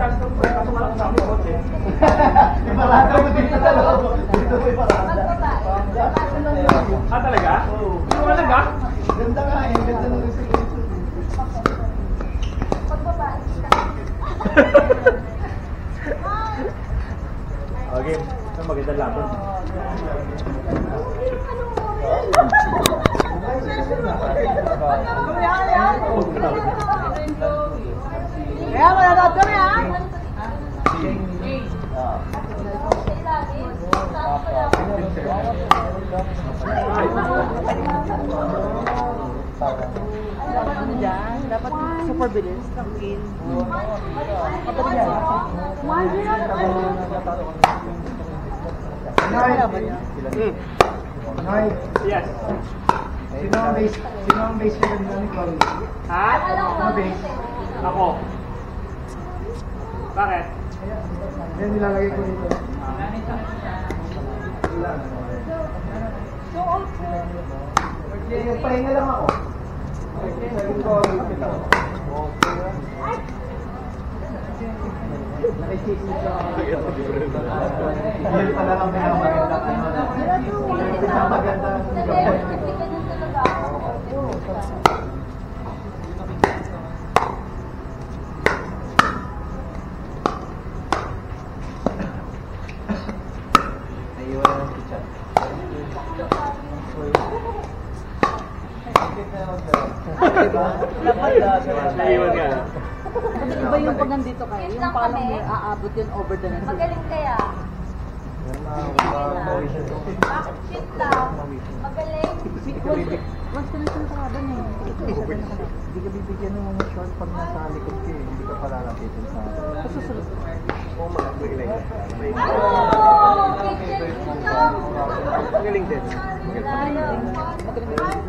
chance ko, kaso malaki sa akin kotse. Iparada mo dito sa loob. Dito mo iparada. Ah, talaga? Oo. Talaga? Ganda nga eh, ganda ng reservation. Okay, ito magandang laban. Kaya mananood kami ha? Ano dyan? Dapat super bilis ng wheel. Nay, Yes. sino ang base nila ni Chloe? Ha? Ano base? Ako. Bakit? Yan nilalagay ko dito. Pahinga lang ako. Nakikisip siya ako. Hindi pala lang pinamaganda. Pinamaganda. Naiiwan na ng pizza. Naiwan ka. Iba yung pag nandito kayo, yung palang may aabot yun over the next. Magaling kaya. Bakit shit lang? Magaling. Once ka na siya nakalaban eh. Hindi ka bibigyan ng mga short pag nasa likod ka eh. Hindi ka pala lapitin sa akin. Susunod. Oh, kitchen. Magaling din. Magaling.